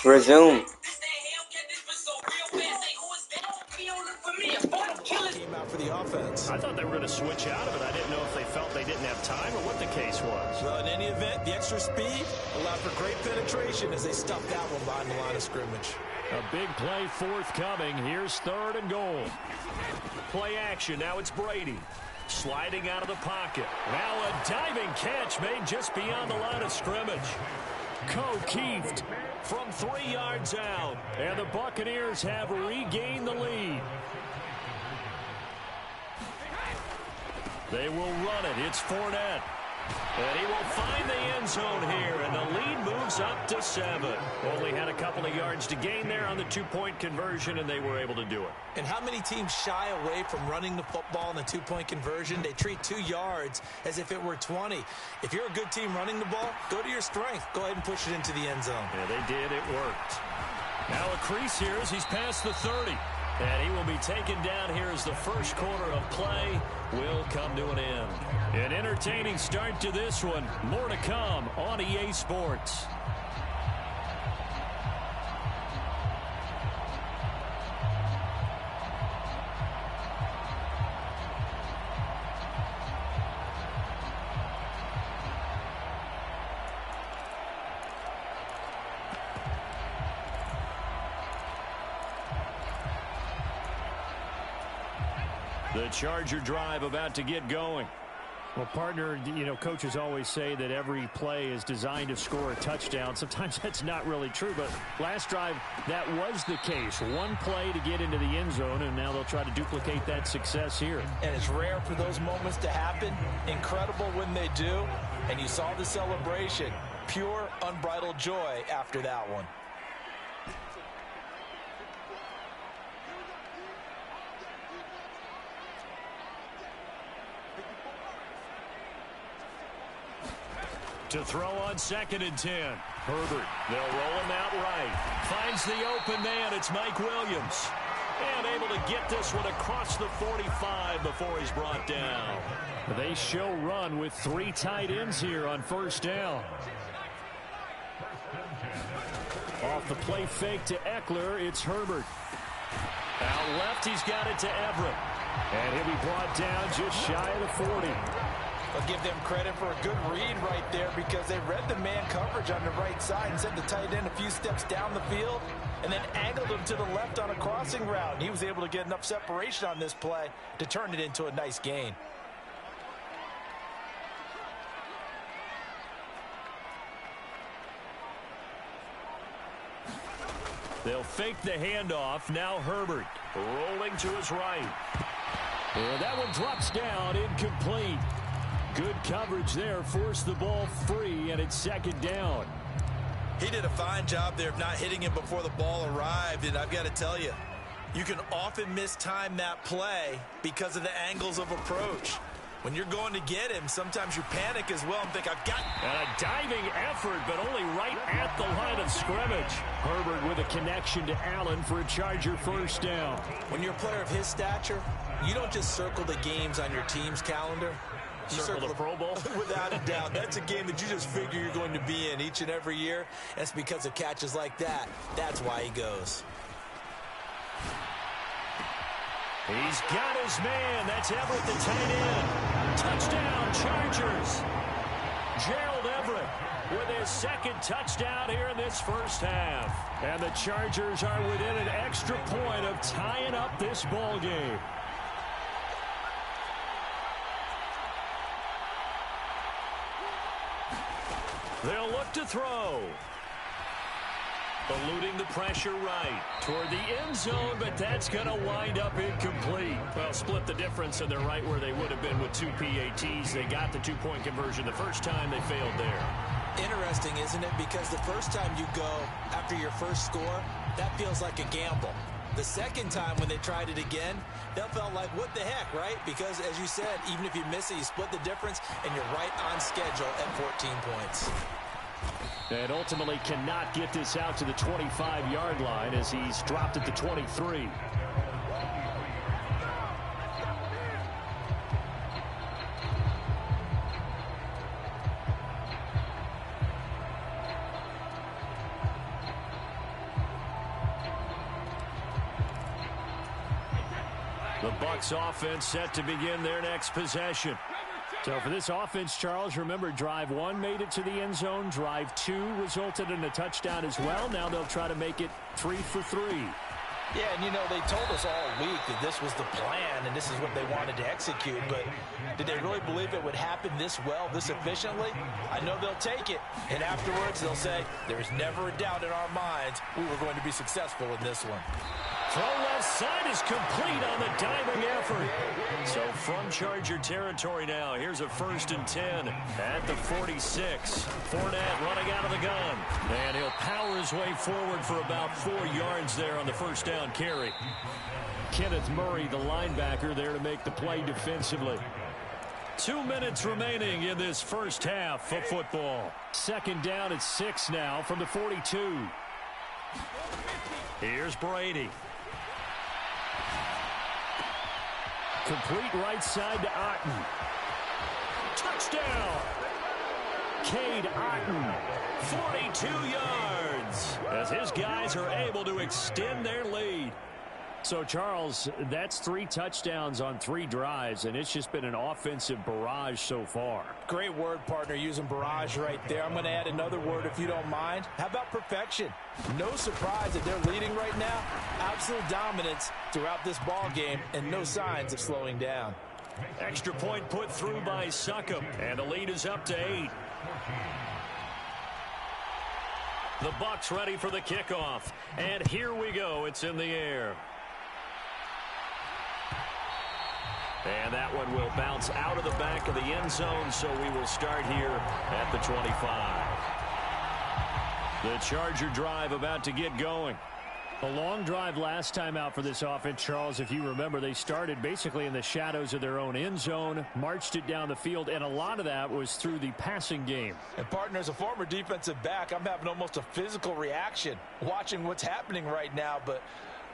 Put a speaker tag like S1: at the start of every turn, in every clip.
S1: Resume.
S2: Came out for the offense.
S3: I thought they were going to switch out of it. I didn't know if they felt they didn't have time or what the case was.
S2: Well, in any event, the extra speed allowed for great penetration as they stuffed that one behind the line of scrimmage.
S3: A big play forthcoming. Here's 3rd and goal. Play action. Now it's Brady. Sliding out of the pocket. Now a diving catch made just beyond the line of scrimmage. Keeft from 3 yards out. And the Buccaneers have regained the lead. They will run it. It's Fournette. And he will find the end zone here, and the lead moves up to 7. Only had a couple of yards to gain there on the 2-point conversion, and they were able to do it.
S2: And how many teams shy away from running the football in the 2-point conversion? They treat 2 yards as if it were 20. If you're a good team running the ball, go to your strength. Go ahead and push it into the end zone.
S3: Yeah, they did. It worked. Now a crease here as he's past the 30. And he will be taken down here as the first quarter of play will come to an end. An entertaining start to this one. More to come on EA Sports. The Charger drive about to get going.
S4: Well, partner, you know, coaches always say that every play is designed to score a touchdown. Sometimes that's not really true, but last drive, that was the case. One play to get into the end zone, and now they'll try to duplicate that success here.
S2: And it's rare for those moments to happen. Incredible when they do. And you saw the celebration. Pure, unbridled joy after that one.
S3: To throw on 2nd and 10. Herbert, they'll roll him out right. Finds the open man. It's Mike Williams. And able to get this one across the 45 before he's brought down.
S4: They show run with 3 tight ends here on 1st down. Off the play fake to Eckler, it's Herbert.
S3: Out left, he's got it to Everett.
S4: And he'll be brought down just shy of the 40.
S2: I'll give them credit for a good read right there because they read the man coverage on the right side and sent the tight end a few steps down the field and then angled him to the left on a crossing route. And he was able to get enough separation on this play to turn it into a nice gain.
S3: They'll fake the handoff. Now Herbert rolling to his right. And that one drops down, incomplete. Good coverage there, forced the ball free, and it's 2nd down.
S2: He did a fine job there of not hitting him before the ball arrived, and I've got to tell you, you can often mistime that play because of the angles of approach. When you're going to get him, sometimes you panic as well and think, I've got...
S3: And a diving effort, but only right at the line of scrimmage.
S4: Herbert with a connection to Allen for a Charger 1st down.
S2: When you're a player of his stature, you don't just circle the games on your team's calendar.
S3: You circle the Pro Bowl?
S2: Without a doubt. That's a game that you just figure you're going to be in each and every year. That's because of catches like that. That's why he goes.
S3: He's got his man. That's Everett, the tight end. Touchdown, Chargers. Gerald Everett with his 2nd touchdown here in this first half. And the Chargers are within an extra point of tying up this ball game. They'll look to throw. Eluding the pressure right toward the end zone, but that's going to wind up incomplete. Well, split the difference, and they're right where they would have been with 2 PATs. They got the 2-point conversion the first time. They failed there.
S2: Interesting, isn't it? Because the first time you go after your first score, that feels like a gamble. The second time when they tried it again, that felt like, what the heck, right? Because, as you said, even if you miss it, you split the difference, and you're right on schedule at 14 points.
S4: And ultimately cannot get this out to the 25-yard line as he's dropped at the 23.
S3: The Bucs offense set to begin their next possession.
S4: So for this offense, Charles, remember, drive 1 made it to the end zone. Drive 2 resulted in a touchdown as well. Now they'll try to make it 3 for 3.
S2: Yeah, and you know, they told us all week that this was the plan and this is what they wanted to execute, but did they really believe it would happen this well, this efficiently? I know they'll take it, and afterwards they'll say, there's never a doubt in our minds we were going to be successful in this one.
S3: Throw left side is complete on the diving effort. So from Charger territory now, here's a 1st and 10 at the 46. Fournette running out of the gun. And he'll power his way forward for about 4 yards there on the first down carry.
S4: Kenneth Murray, the linebacker, there to make the play defensively.
S3: 2 minutes remaining in this first half of football.
S4: 2nd down at 6 now from the 42.
S3: Here's Brady.
S4: Complete right side to Otten.
S3: Touchdown!
S4: Cade Otten.
S3: 42 yards as his guys are able to extend their lead.
S4: So, Charles, that's 3 touchdowns on 3 drives, and it's just been an offensive barrage so far.
S2: Great word, partner, using barrage right there. I'm going to add another word if you don't mind. How about perfection? No surprise that they're leading right now. Absolute dominance throughout this ball game and no signs of slowing down.
S3: Extra point put through by Succop, and the lead is up to 8. The Bucs ready for the kickoff, and here we go. It's in the air. And that one will bounce out of the back of the end zone, so we will start here at the 25. The Charger drive about to get going.
S4: A long drive last time out for this offense, Charles. If you remember, they started basically in the shadows of their own end zone, marched it down the field, and a lot of that was through the passing game.
S2: And, partner, as a former defensive back, I'm having almost a physical reaction watching what's happening right now, but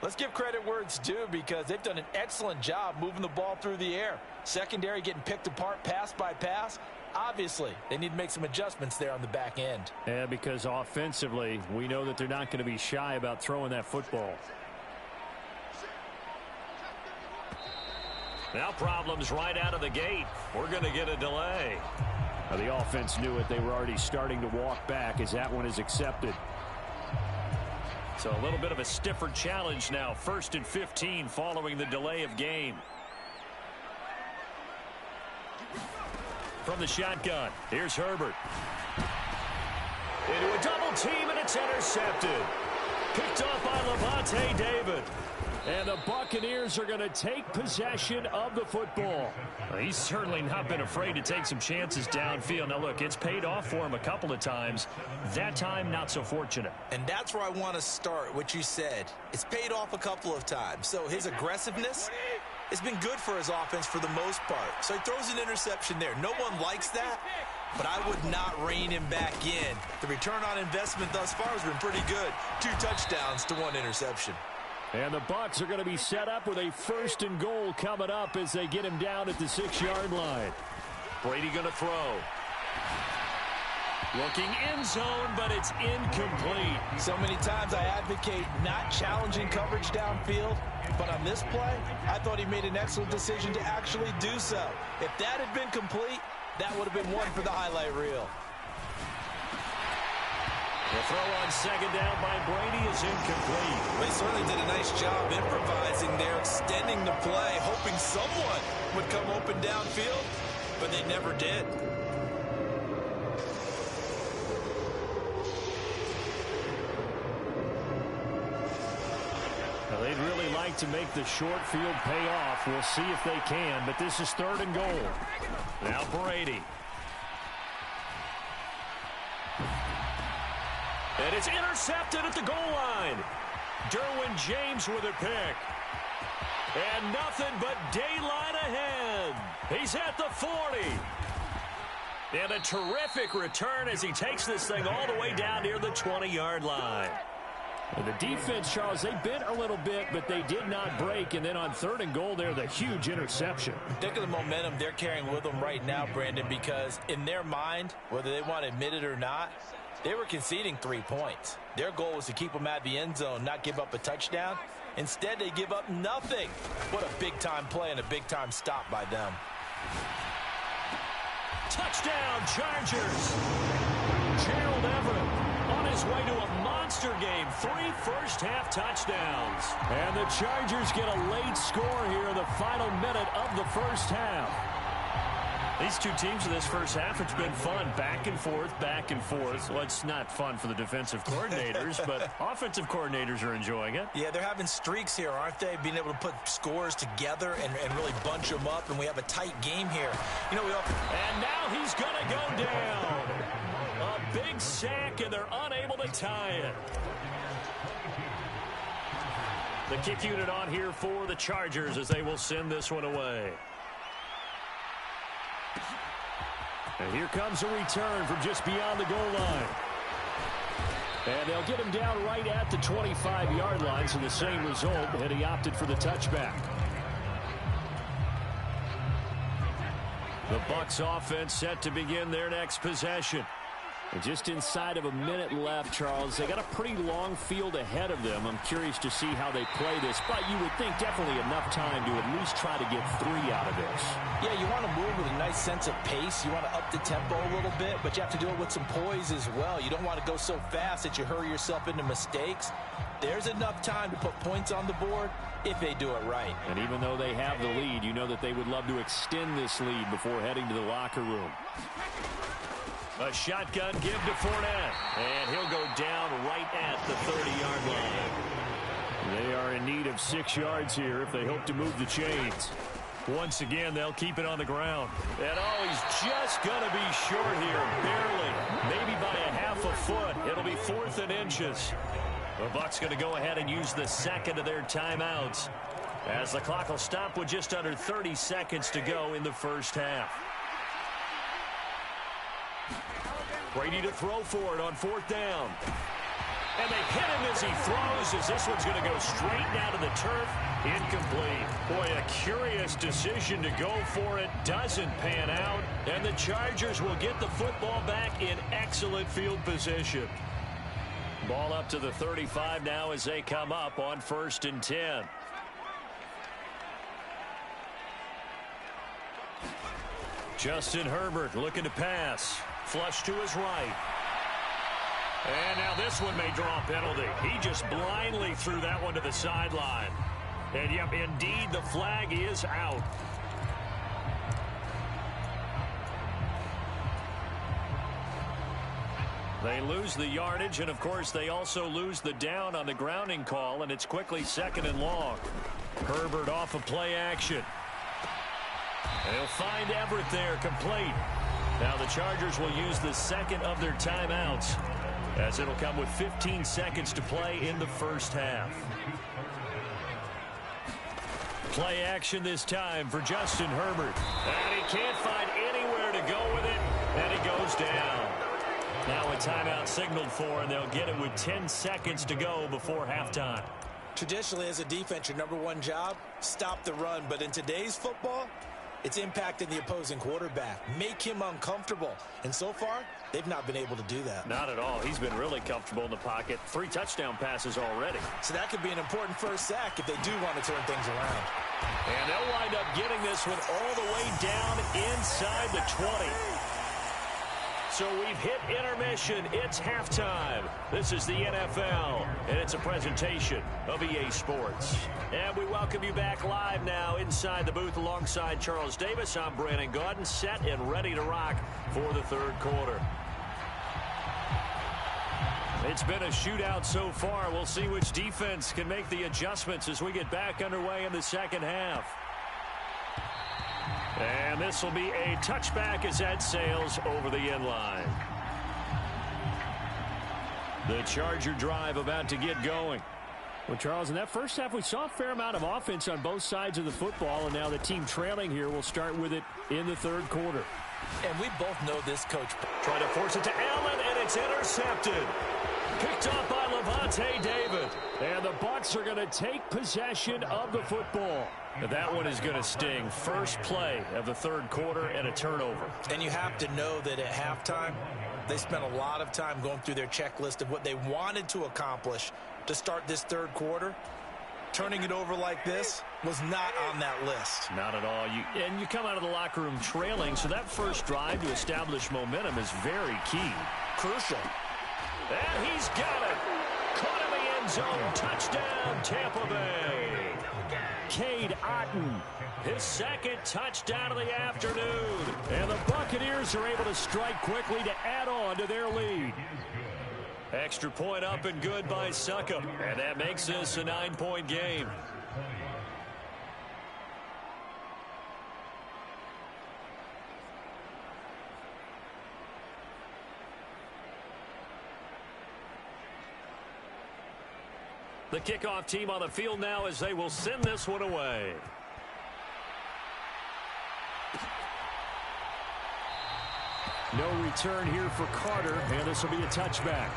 S2: let's give credit where it's due because they've done an excellent job moving the ball through the air. Secondary getting picked apart pass by pass. Obviously, they need to make some adjustments there on the back end.
S4: Yeah, because offensively, we know that they're not going to be shy about throwing that football.
S3: Now problems right out of the gate. We're going to get a delay.
S4: Now, the offense knew it. They were already starting to walk back as that one is accepted.
S3: So a little bit of a stiffer challenge now. 1st and 15 following the delay of game. From the shotgun, here's Herbert. Into a double team, and it's intercepted. Picked off by Levante David.
S4: And the Buccaneers are going to take possession of the football.
S3: Well, he's certainly not been afraid to take some chances downfield. Now, look, it's paid off for him a couple of times. That time, not so fortunate.
S2: And that's where I want to start, what you said. It's paid off a couple of times. So his aggressiveness has been good for his offense for the most part. So he throws an interception there. No one likes that, but I would not rein him back in. The return on investment thus far has been pretty good. 2 touchdowns to 1 interception.
S4: And the Bucs are going to be set up with a 1st and goal coming up as they get him down at the 6-yard line.
S3: Brady going to throw. Looking end zone, but it's incomplete.
S2: So many times I advocate not challenging coverage downfield, but on this play, I thought he made an excellent decision to actually do so. If that had been complete, that would have been one for the highlight reel.
S3: The throw on 2nd down by Brady is incomplete.
S2: They certainly did a nice job improvising there, extending the play, hoping someone would come open downfield, but they never did.
S4: Well, they'd really like to make the short field pay off. We'll see if they can, but this is 3rd and goal.
S3: Now Brady. And it's intercepted at the goal line. Derwin James with a pick. And nothing but daylight ahead. He's at the 40. And a terrific return as he takes this thing all the way down near the 20-yard line.
S4: Well, the defense, Charles, they bent a little bit, but they did not break. And then on 3rd and goal there, the huge interception.
S2: Think of the momentum they're carrying with them right now, Brandon, because in their mind, whether they want to admit it or not, they were conceding 3 points. Their goal was to keep them out of the end zone, not give up a touchdown. Instead, they give up nothing. What a big-time play and a big-time stop by them.
S3: Touchdown, Chargers. Gerald Everett on his way to a monster game. 3 first-half touchdowns. And the Chargers get a late score here in the final minute of the first half. These two teams in this first half, it's been fun. Back and forth, back and forth. Well, it's not fun for the defensive coordinators, but offensive coordinators are enjoying it.
S2: Yeah, they're having streaks here, aren't they? Being able to put scores together and really bunch them up, and we have a tight game here. You know,
S3: and now he's going to go down. A big sack, and they're unable to tie it. The kick unit on here for the Chargers as they will send this one away. And here comes a return from just beyond the goal line. And they'll get him down right at the 25-yard line, so the same result, and he opted for the touchback. The Bucs offense set to begin their next possession. And just inside of a minute left, Charles, they got a pretty long field ahead of them. I'm curious to see how they play this, but you would think definitely enough time to at least try to get 3 out of this.
S2: Yeah, you want to move with a nice sense of pace. You want to up the tempo a little bit, but you have to do it with some poise as well. You don't want to go so fast that you hurry yourself into mistakes. There's enough time to put points on the board if they do it right.
S3: And even though they have the lead, you know that they would love to extend this lead before heading to the locker room. A shotgun give to Fournette, and he'll go down right at the 30-yard line. They are in need of 6 yards here if they hope to move the chains. Once again, they'll keep it on the ground. And he's just going to be short here, barely, maybe by a half a foot. It'll be 4th and inches. The Bucs going to go ahead and use the second of their timeouts as the clock will stop with just under 30 seconds to go in the first half. Brady to throw for it on 4th down. And they hit him as he throws, as this one's going to go straight down to the turf. Incomplete. Boy, a curious decision to go for it. Doesn't pan out. And the Chargers will get the football back in excellent field position. Ball up to the 35 now as they come up on 1st and 10. Justin Herbert looking to pass. Flush to his right. And now this one may draw a penalty. He just blindly threw that one to the sideline. And yep, indeed, the flag is out. They lose the yardage, and of course they also lose the down on the grounding call, and it's quickly 2nd and long. Herbert off of play action. And he'll find Everett there, complete. Now the Chargers will use the second of their timeouts, as it'll come with 15 seconds to play in the first half. Play action this time for Justin Herbert. And he can't find anywhere to go with it, and he goes down. Now a timeout signaled for, and they'll get it with 10 seconds to go before halftime.
S2: Traditionally, as a defense, your #1 job, stop the run. But in today's football, it's impacting the opposing quarterback. Make him uncomfortable. And so far, they've not been able to do that.
S3: Not at all. He's been really comfortable in the pocket. 3 touchdown passes already.
S2: So that could be an important first sack if they do want to turn things around.
S3: And they'll wind up getting this one all the way down inside the 20. So we've hit intermission. It's halftime. This is the NFL, and it's a presentation of EA Sports. And we welcome you back live now inside the booth alongside Charles Davis. I'm Brandon Gaudin, set and ready to rock for the 3rd quarter. It's been a shootout so far. We'll see which defense can make the adjustments as we get back underway in the 2nd half. And this will be a touchback as that sails over the end line. The Charger drive about to get going.
S4: Well, Charles, in that first half, we saw a fair amount of offense on both sides of the football, and now the team trailing here will start with it in the 3rd quarter.
S2: And we both know this, Coach.
S3: Trying to force it to Allen, and it's intercepted. Picked up by Levante David. And the Bucs are going to take possession of the football. That one is going to sting. First play of the 3rd quarter and a turnover.
S2: And you have to know that at halftime, they spent a lot of time going through their checklist of what they wanted to accomplish to start this 3rd quarter. Turning it over like this was not on that list.
S4: Not at all. You come out of the locker room trailing, so that first drive to establish momentum is very key.
S2: Crucial.
S3: And he's got it. Caught in the end zone. Touchdown, Tampa Bay.
S4: Cade Otton, his second touchdown of the afternoon. And the Buccaneers are able to strike quickly to add on to their lead.
S3: Extra point up and good by Succop. And that makes this a 9-point game. The kickoff team on the field now as they will send this one away.
S4: No return here for Carter, and this will be a touchback.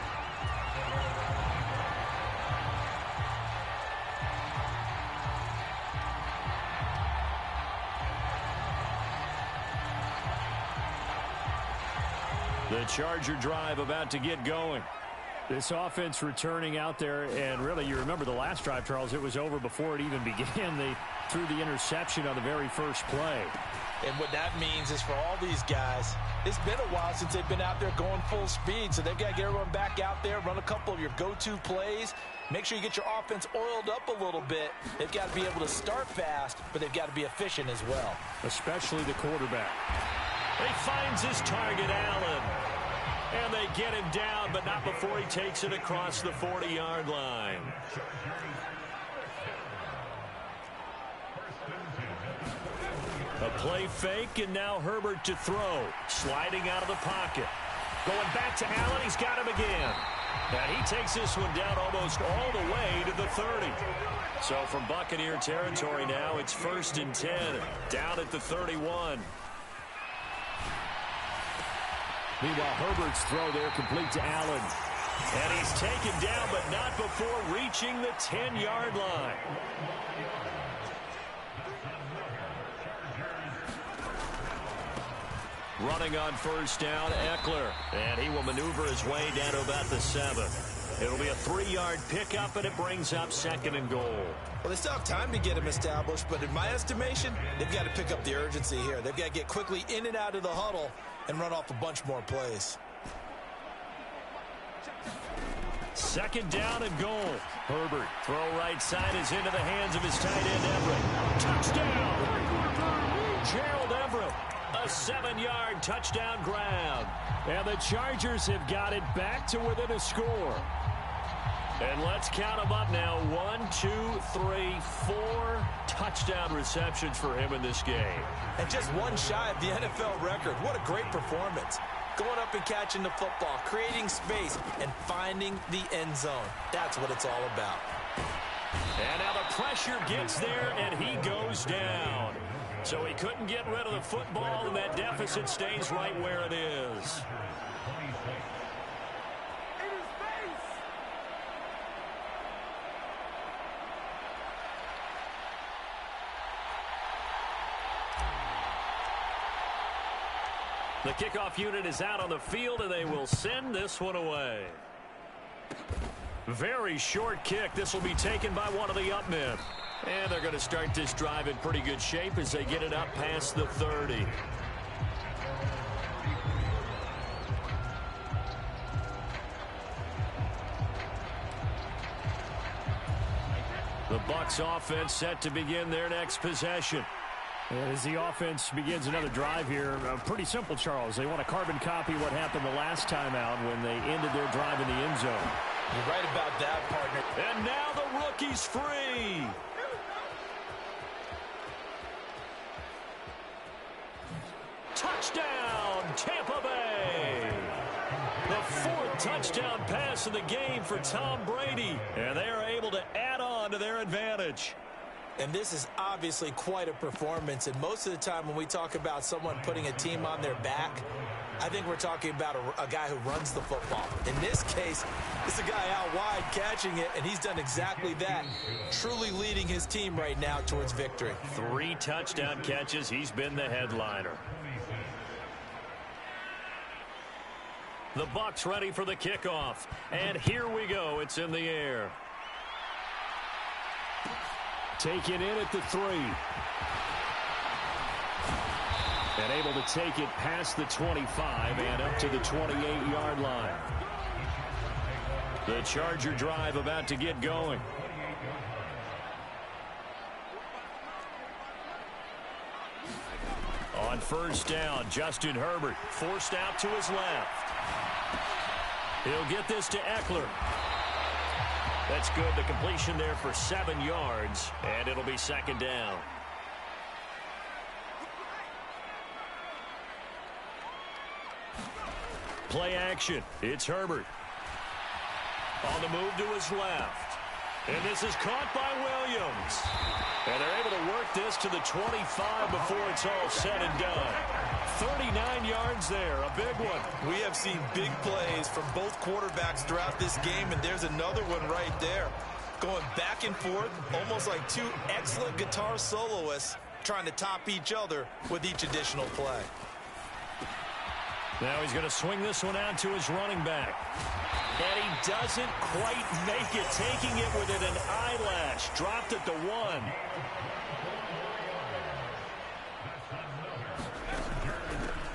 S4: The Charger drive about to get going. This offense returning out there, and really, you remember the last drive, Charles, it was over before it even began. They threw the interception on the very first play.
S2: And what that means is for all these guys, it's been a while since they've been out there going full speed, so they've got to get everyone back out there, run a couple of your go-to plays, make sure you get your offense oiled up a little bit. They've got to be able to start fast, but they've got to be efficient as well.
S4: Especially the quarterback.
S3: He finds his target, Allen. And they get him down, but not before he takes it across the 40-yard line. A play fake, and now Herbert to throw. Sliding out of the pocket. Going back to Allen, he's got him again. And he takes this one down almost all the way to the 30. So from Buccaneer territory now, it's 1st and 10. Down at the 31.
S4: Meanwhile, Herbert's throw there complete to Allen.
S3: And he's taken down, but not before reaching the 10-yard line. Running on first down, Eckler. And he will maneuver his way down to about the 7. It'll be a 3-yard pickup, and it brings up 2nd and goal.
S2: Well, they still have time to get him established, but in my estimation, they've got to pick up the urgency here. They've got to get quickly in and out of the huddle and run off a bunch more plays. 2nd down and goal. Herbert, throw right side is into the hands of his tight end, Everett. Touchdown! Gerald Everett, a 7-yard touchdown grab.
S4: And the Chargers have got it back to within a score.
S3: And let's count them up now. 1, 2, 3, 4 touchdown receptions for him in this game.
S2: And just one shy of the NFL record. What a great performance. Going up and catching the football, creating space, and finding the end zone. That's what it's all about.
S3: And now the pressure gets there, and he goes down. So he couldn't get rid of the football, and that deficit stays right where it is. The kickoff unit is out on the field, and they will send this one away. Very short kick. This will be taken by one of the up men. And they're going to start this drive in pretty good shape as they get it up past the 30. The Bucs offense set to begin their next possession.
S4: As the offense begins another drive here, pretty simple, Charles. They want to carbon copy what happened the last time out when they ended their drive in the end zone.
S2: You're right about that, partner.
S3: And now the rookie's free. Touchdown, Tampa Bay. The 4th touchdown pass of the game for Tom Brady. And they are able to add on to their advantage.
S2: And this is obviously quite a performance. And most of the time when we talk about someone putting a team on their back, I think we're talking about a guy who runs the football. In this case, it's a guy out wide catching it, and he's done exactly that, truly leading his team right now towards victory.
S3: 3 touchdown catches. He's been the headliner. The Bucs ready for the kickoff. And here we go. It's in the air.
S4: Taken in at the 3. And able to take it past the 25 and up to the 28-yard line. The Charger drive about to get going. On first down, Justin Herbert forced out to his left. He'll get this to Eckler. That's good. The completion there for 7 yards, and it'll be second down. Play action. It's Herbert. On the move to his left. And this is caught by Williams. And they're able to work this to the 25 before it's all said and done. 39 yards there, a big one.
S2: We have seen big plays from both quarterbacks throughout this game, and there's another one right there. Going back and forth, almost like two excellent guitar soloists trying to top each other with each additional play.
S3: Now he's going to swing this one out to his running back. And he doesn't quite make it, taking it within an eyelash. Dropped at the 1.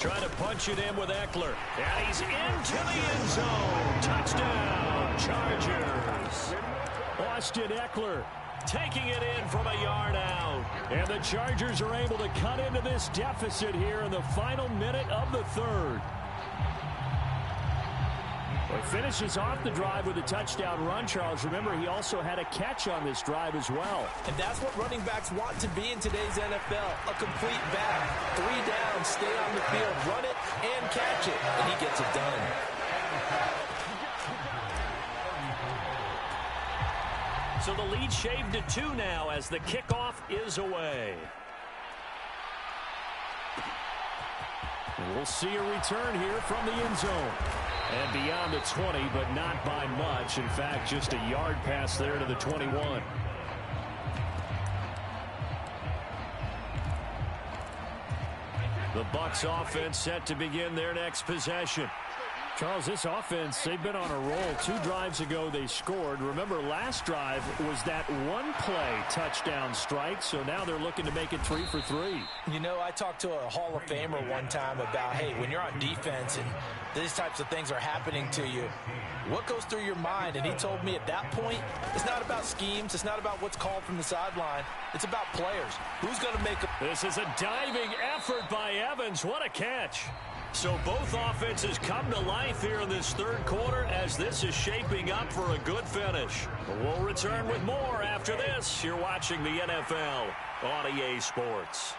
S3: Trying to punch it in with Eckler. And he's into the end zone. Touchdown, Chargers. Austin Eckler taking it in from a yard out. And the Chargers are able to cut into this deficit here in the final minute of the 3rd. Well, he finishes off the drive with a touchdown run, Charles. Remember, he also had a catch on this drive as well.
S2: And that's what running backs want to be in today's NFL. A complete back. 3 down, stay on the field, run it, and catch it. And he gets it done.
S3: So the lead shaved to 2 now as the kickoff is away.
S4: And we'll see a return here from the end zone. And beyond the 20, but not by much. In fact, just a yard pass there to the 21. The Bucs offense set to begin their next possession. Charles, this offense, they've been on a roll. 2 drives ago, they scored. Remember, last drive was that one-play touchdown strike, so now they're looking to make it 3 for 3.
S2: You know, I talked to a Hall of Famer one time about, hey, when you're on defense and these types of things are happening to you, what goes through your mind? And he told me at that point, it's not about schemes. It's not about what's called from the sideline. It's about players. Who's going to make a...
S3: This is a diving effort by Evans. What a catch. So both offenses come to life here in this 3rd quarter as this is shaping up for a good finish. We'll return with more after this. You're watching the NFL on EA Sports.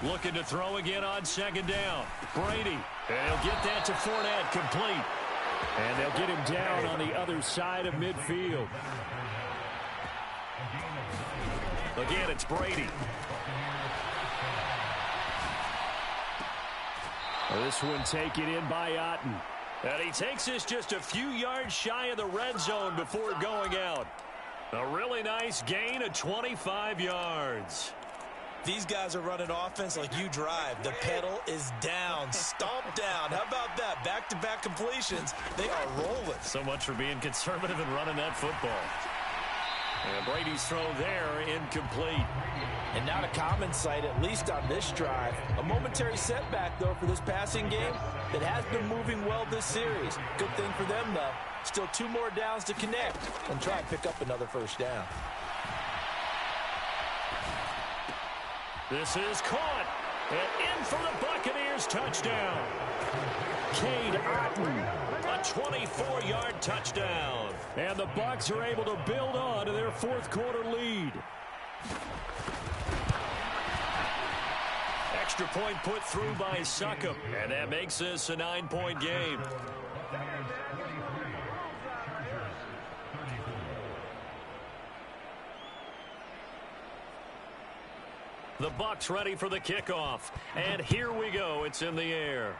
S3: Looking to throw again on 2nd down. Brady. And he'll get that to Fournette, complete. And they'll get him down on the other side of midfield. Again, it's Brady.
S4: This one taken in by Otten.
S3: And he takes this just a few yards shy of the red zone before going out. A really nice gain of 25 yards.
S2: These guys are running offense like you drive. The pedal is down, stomped down. How about that? Back-to-back completions. They are rolling.
S3: So much for being conservative and running that football. And Brady's throw there, incomplete.
S2: And not a common sight, at least on this drive. A momentary setback, though, for this passing game that has been moving well this series. Good thing for them, though. Still 2 more downs to connect and try and pick up another first down.
S3: This is caught. And in for the Buccaneers touchdown. Cade Otten, a 24-yard touchdown.
S4: And the Bucs are able to build on to their 4th quarter lead.
S3: Extra point put through by Succop. And that makes this a 9-point game. The Bucs ready for the kickoff. And here we go. It's in the air.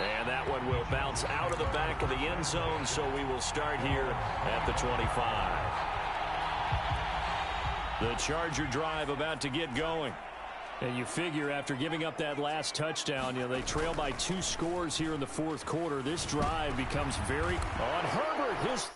S3: And that one will bounce out of the back of the end zone, so we will start here at the 25. The Charger drive about to get going. And you figure after giving up that last touchdown, they trail by 2 scores here in the 4th quarter. This drive becomes very... On Herbert, his